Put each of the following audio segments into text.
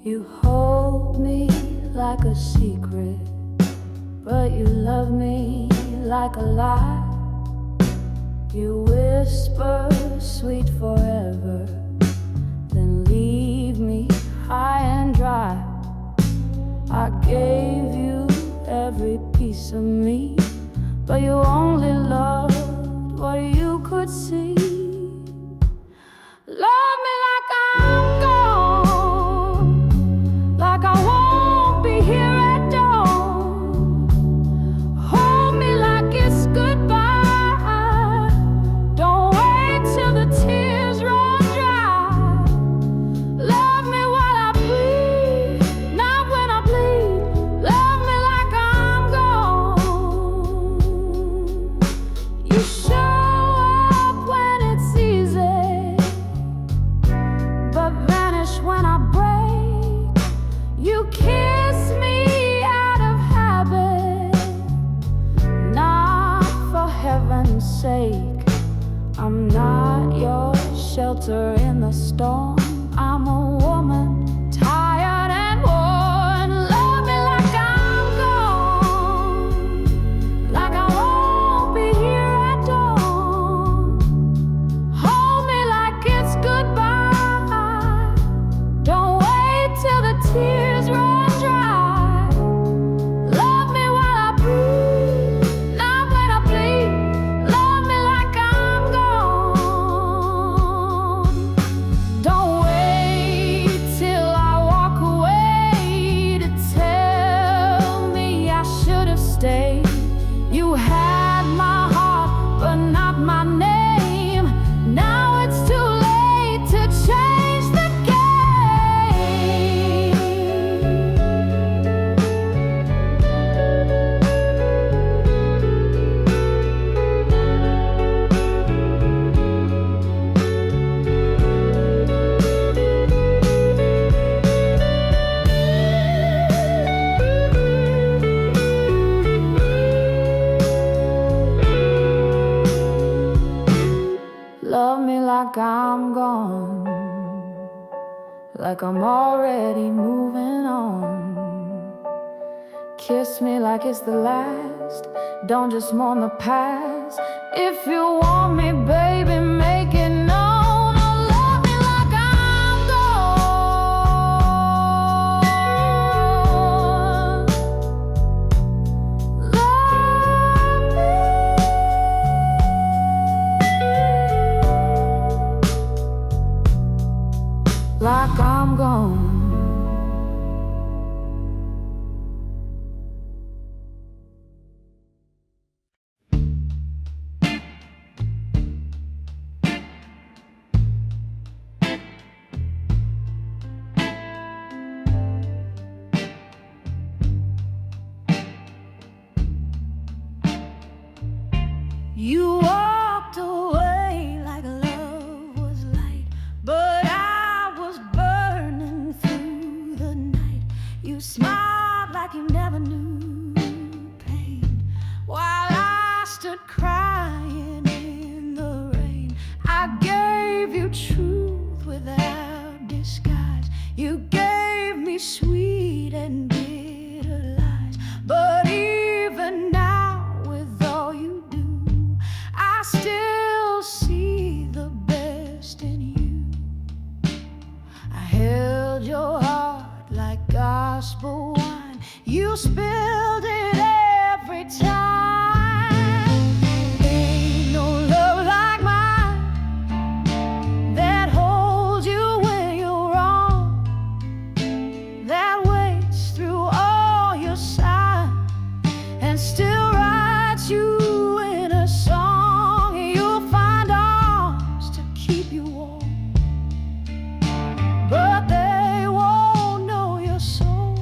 You hold me like a secret, but you love me like a lie. You whisper sweet forever, then leave me high and dry. I gave you every piece of me, but you only loved what you could see. Love me like I'm gone, like I won't be here at dawn. Hold me like it's goodbye. Don't wait till the tears run dry. Love me while I bleed, not when I bleed. Love me like I'm gone. You show up when it's easy, but vanish when I break. You kiss me out of habit, not for heaven's sake. I'm not your shelter in the storm. I'm a woman, tired and worn. Love me like I'm gone, like I won't be here at dawn. Hold me like it's goodbye. Don't wait till the tears run dry. Love me while I breathe, not when I bleed. Love me like I'm gone. Don't wait till I walk away to tell me I should have stayed. You had my heart, but not my name. Now it's too late to change the game. Love me like I'm gone, like I'm already moving on. Kiss me like it's the last, don't just mourn the past. If you want me, baby, make it known. Oh, love me like I'm gone. Love me like I'm gone. You walked away like love was light, but I was burning through the night. You smiled like you never knew pain, while I stood crying in the rain. I gave you truth without disguise. You gave me sweet and bitter lies, but even now, with all you do, I still see the best in you. I held your heart like gospel wine. You spilled it every time. Ain't no love like mine that holds you when you're wrong, that waits through all your signs and still writes you in a song. You'll find arms to keep you warm, but they won't know your soul.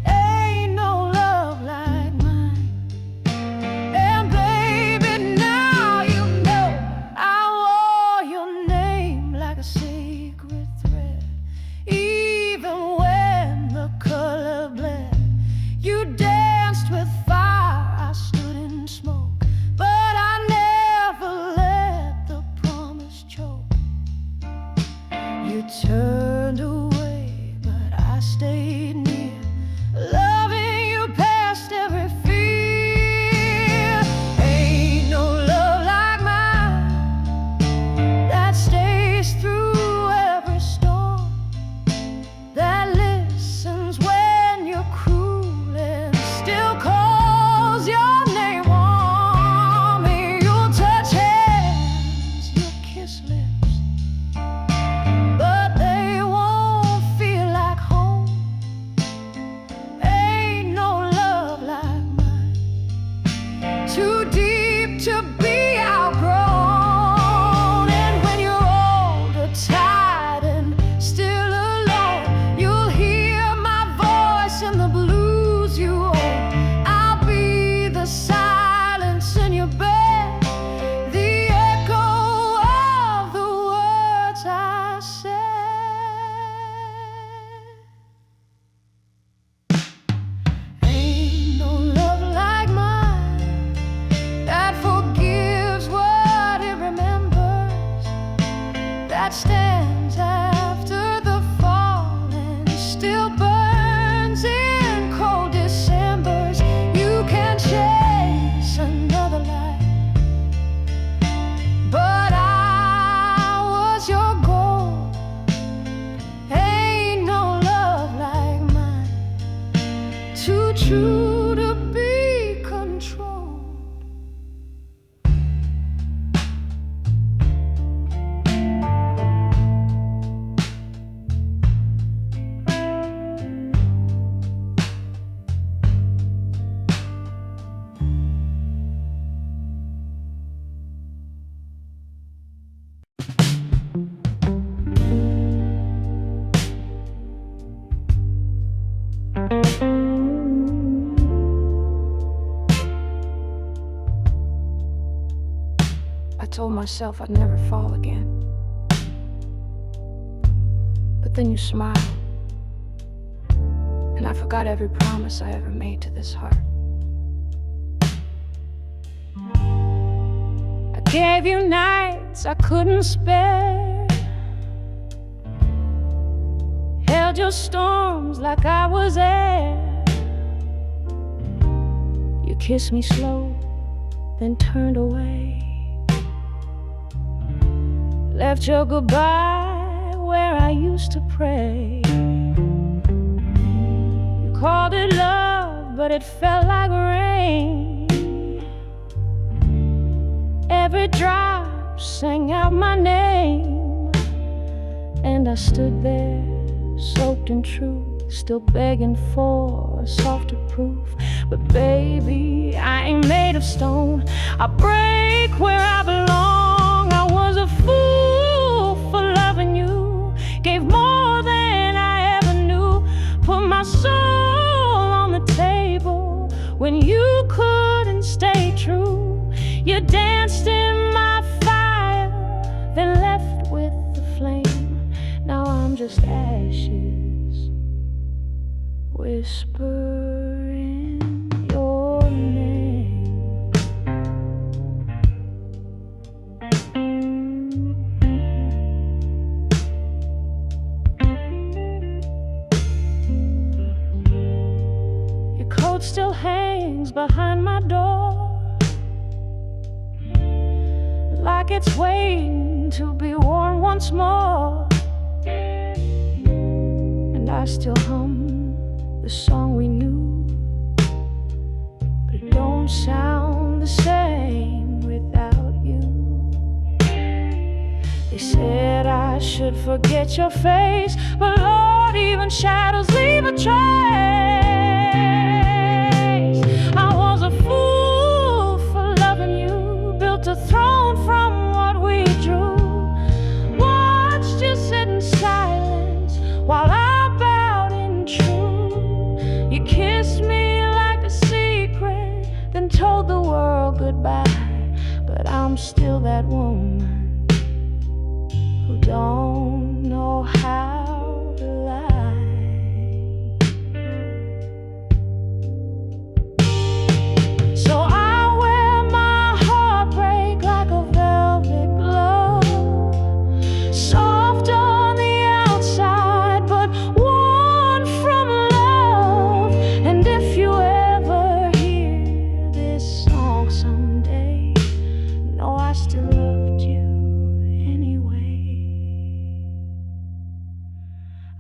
Ain't no love like mine. And baby, now you know I wore your name like a sacred thread. Even when the color bled, you danced with fire, I stood in smoke, but I never let the promise choke. You turned away that stands after the fall and still burns in cold Decembers. You can chase another light, but I was your goal. Ain't no love like mine, too true to be controlled. I told myself I'd never fall again, but then you smiled, and I forgot every promise I ever made to this heart. I gave you nights I couldn't spare, held your storms like I was air. You kissed me slow, then turned away, left your goodbye where I used to pray. You called it love, but it felt like rain. Every drop sang out my name, and I stood there, soaked in truth, still begging for a softer proof. But baby, I ain't made of stone. I break where I belong. I was a fool for loving you, gave more than I ever knew, put my soul on the table when you couldn't stay true. You danced in my fire, then left with the flame. Now I'm just ashes, whispering your name. Your coat still hangs behind my door, like it's waiting to be worn once more. And I still hum the song we knew, but it don't sound the same without you. They said I should forget your face, but Lord, even shadows leave a trace. I was a fool for loving you, built a throne from what we drew, watched you sit in silence while I bowed in truth. You kissed me like a secret, then told the world goodbye. But I'm still that woman who don't know how to lie. So I wear my heartbreak like a velvet glove, soft on the outside, but warm from love. And if you ever hear this song someday, know I still loved you anyway.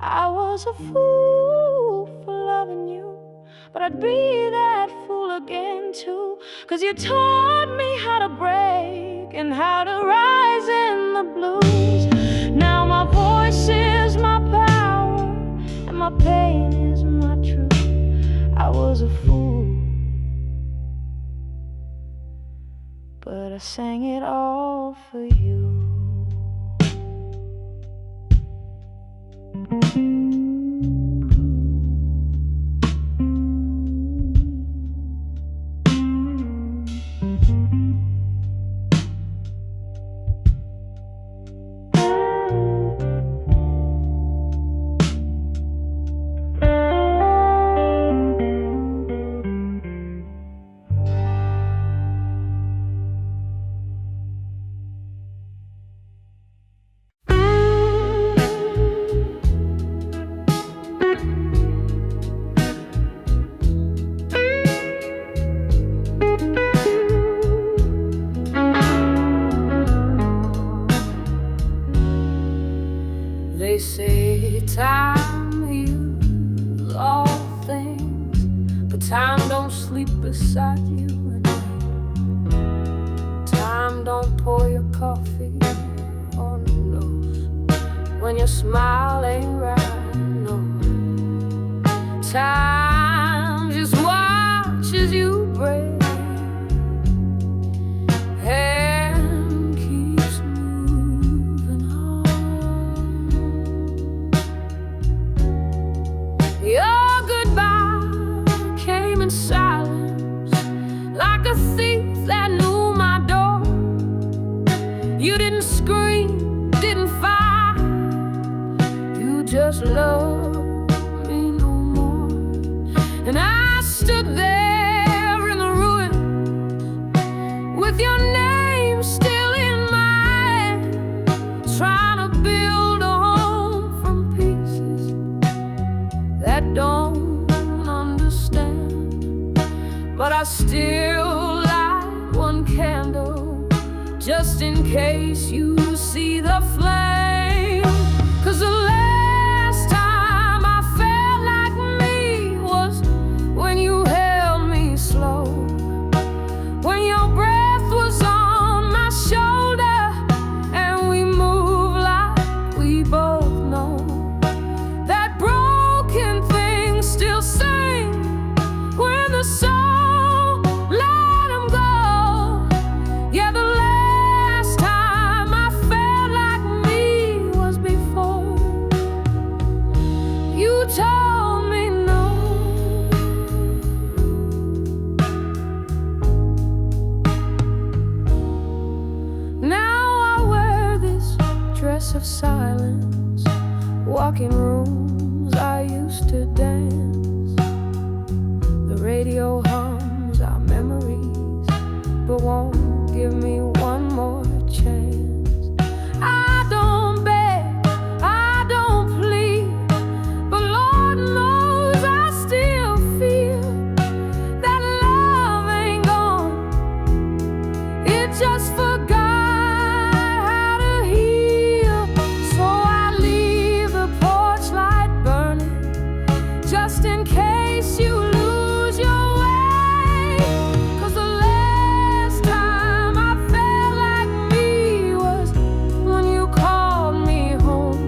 I was a fool for loving you, but I'd be that fool again too, 'cause you taught me how to break and how to rise in the blues. Now my voice is my power, and my pain is my truth. I was a fool, but I sang it all for you. They say time heals all things, but time don't sleep beside you at night. Time don't pour your coffee on your nose when your smile ain't right, no. Time just watches you break and keeps moving on. Your goodbye came in silence, like a thief that knew my door. You didn't scream, didn't fight, you just loved me no more. And I stood there in the ruin with your name still in my hand, trying to build a home from pieces that don't understand. But I still light one candle just in case you see the flame. 'Cause the last time I felt like me was when you held me slow, when your breath was on my shoulder and we moved like we both know that broken things still sing when the soul let them go. Yeah, the last time I felt like me was before you told me no. Now I wear this dress of silence, walk in rooms I used to dance. The radio hums our memories, but won't give me one more chance. I don't beg, I don't plead, but Lord knows I still feel that love ain't gone. It just forgot how to heal. So I leave the porch light burning just in case you lose your way. 'Cause the last time I felt like me was when you called me home,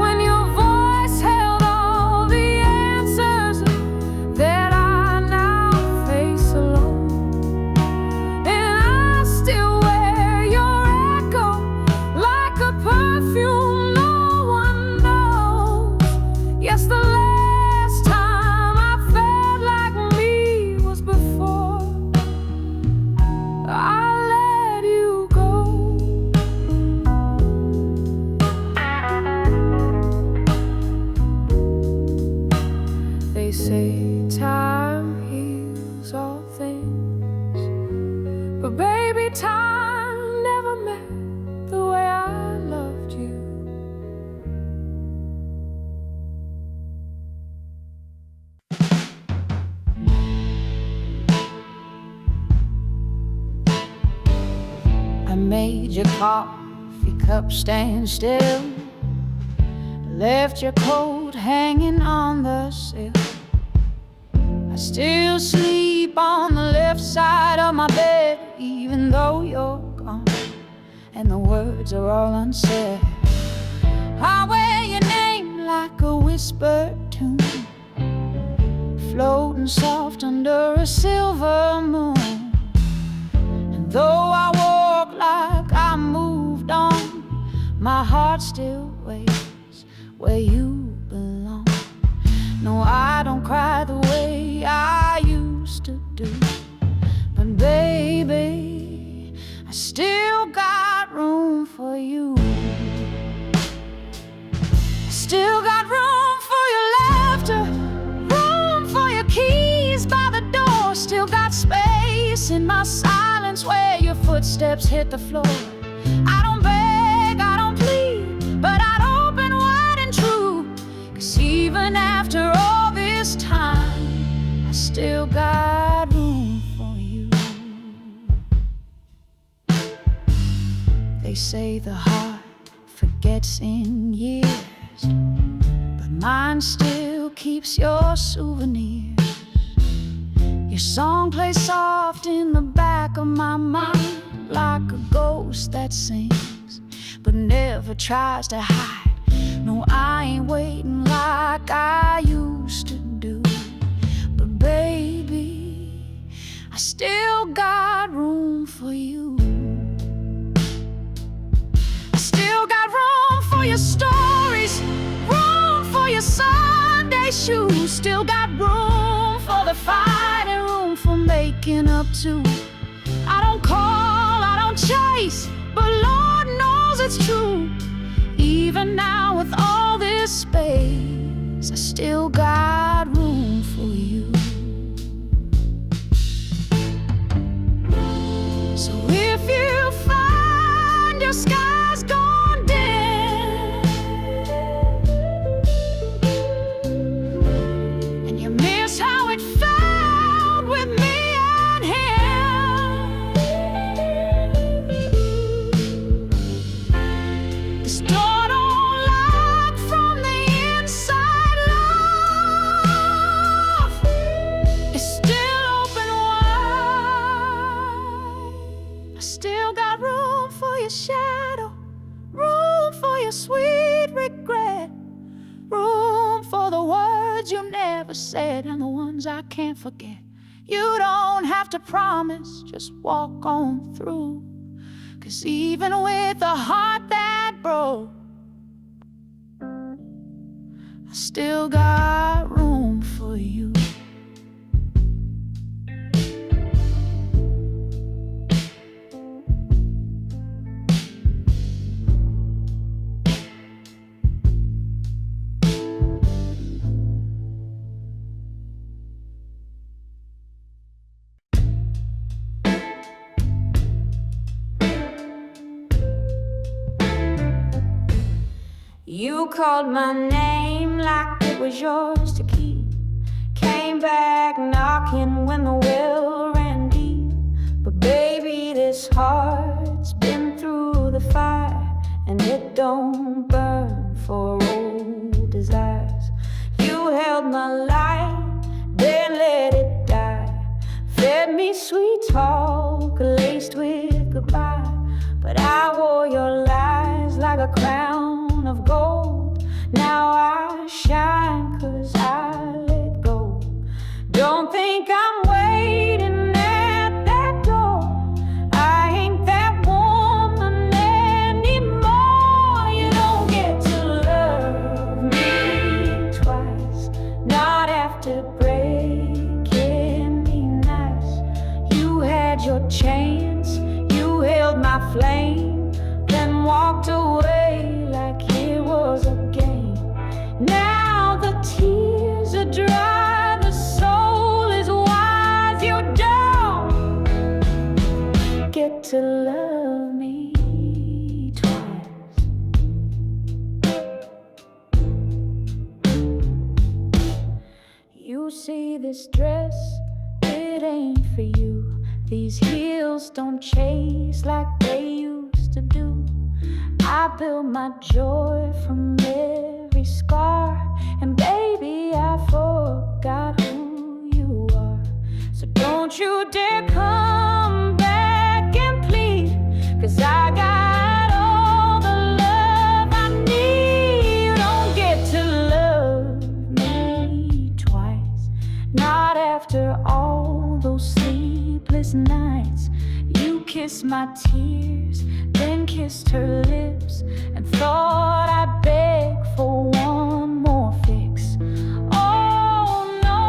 when your voice held all the answers that I now face alone. And I still wear your echo like a perfume no one knows. Yes, the last time I felt like me was before I let you go. They say time heals all things, but baby, time never met the way I loved you. I made your coffee cup stand still, left your coat hanging on the sill. I still sleep on the left side of my bed, even though you're gone and the words are all unsaid. I wear your name like a whispered tune, floating soft under a silver moon. And though I walk like I moved on, my heart still waits where you belong. No, I don't cry the way I used to do, but baby, I still got room for you. I still got room for your laughter, room for your keys by the door. Still got space in my silence where your footsteps hit the floor. I don't beg, I don't plead, but I'd open wide and true. 'Cause even after all this time, I still got room for you. They say the heart forgets passing years, but mine still keeps your souvenirs. Your song plays soft in the back of my mind, like a ghost that sings but never tries to hide. No, I ain't waiting like I used to do, but baby, I still got room for you. I still got room for your stories, room for your Sunday shoes. Still got room for the fight and room for making up too. I don't call, I don't chase, but Lord knows it's true. Even now with all this space, I still got room for you. So if you find your sky's gone dim and you miss how it felt with me and him, this door don't lock from the inside. Love is still open wide. I still got room for your shadow, room for your sweet regret, room for the words you never said and the ones I can't forget. You don't have to promise, just walk on through. 'Cause even with a heart that broke, I still got room for you. You called my name like it was yours to keep. Came back knocking when the well ran deep. But baby, this heart's been through the fire, and it don't burn for old desires. You held my light, then let it die. Fed me sweet talk laced with goodbye. But I wore your lies like a crown of gold. Now I shine 'cause I let go. Don't think I'm waiting at that door. I ain't that woman anymore. You don't get to love me twice, not after breaking me nice. You had your chance, you held my flame, then walked away like it was a game. Now the tears are dry, the soul is wise. You don't get to love me twice. You see this dress, it ain't for you. These heels don't chase like they used to do. I built my joy from every scar, and baby, I forgot who you are. So don't you dare come back and plead, 'cause I got all the love I need. You don't get to love me twice, not after all those sleepless nights. You kissed my tears, then kissed her lips, and thought I'd beg for one more fix. Oh no,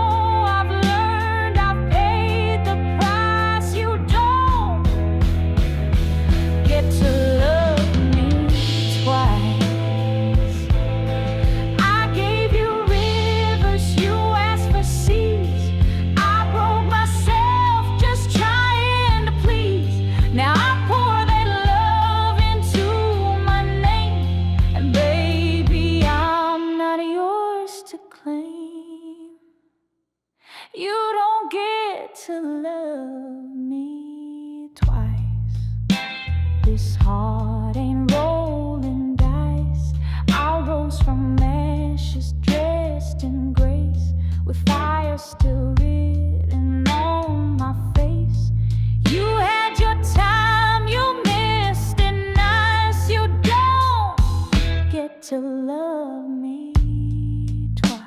I've learned, I've paid the price. You don't get to love me twice. I gave you rivers, you asked for seas. I broke myself just trying to please. Now I pour that love into my name, and baby, I'm not yours to claim. You don't get to love me twice. This heart ain't rolling dice. with fire still written on my face. You had your time, you missed it nice. You don't get to love me twice.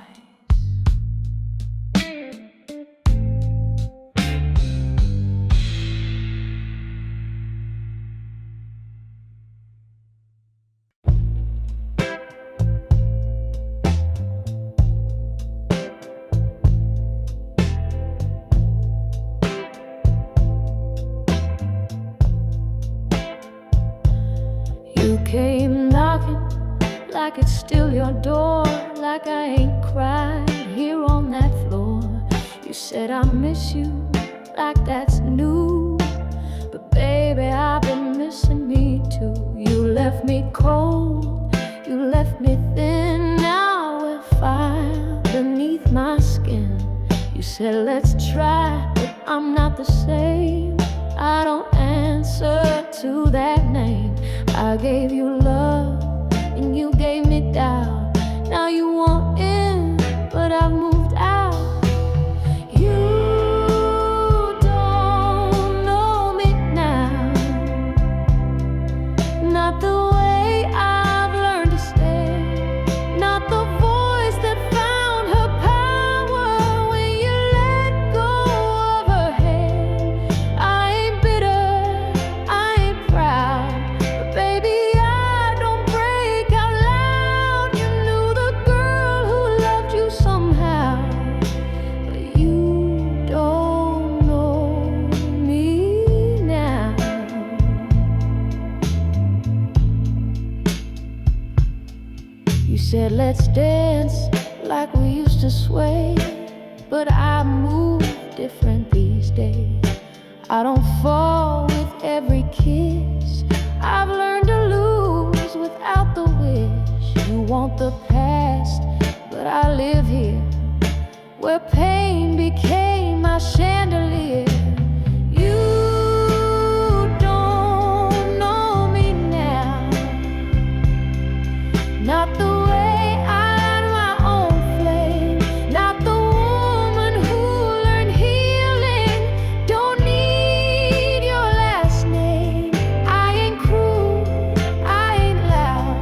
You came knocking like it's still your door, like I ain't cried here on that floor. You said I miss you, like that's new, but baby, I've been missing me too. You left me cold, you left me thin, now we're fire beneath my skin. You said let's try, but I'm not the same. I don't answer to that name. I gave you love and you gave me doubt. Now you want in, but I've moved out. You don't know me now, not the way I've learned to stay, not the voice that found her power when you let go of her hand. I ain't bitter, I ain't proud, but baby, I don't break out loud. You knew the girl who loved you somehow, but you don't know me now. You said let's dance like we used to sway, but I move different these days. I don't fall with every kiss. I've learned to lose without the wish. You want the past, but I live here where pain became my chandelier. You don't know me now, not the way I light my own flame, not the woman who learned healing. Don't need your last name. I ain't cruel, I ain't loud,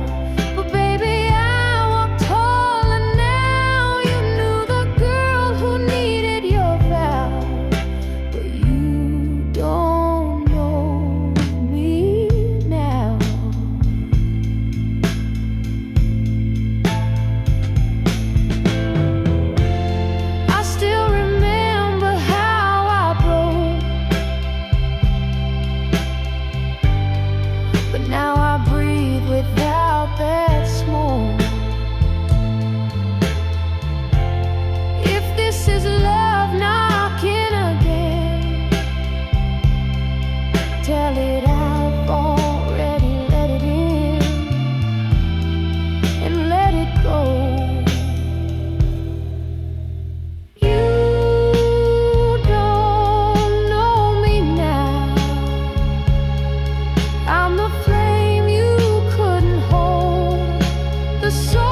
but baby, I walk taller now. You knew the girl who needed your vow, but you don't know me now. I still remember how I broke, but now I breathe without that smoke. If this is love knocking again, tell it I've already let it in and let it go. You don't know me now, I'm the flame you couldn't hold, the soul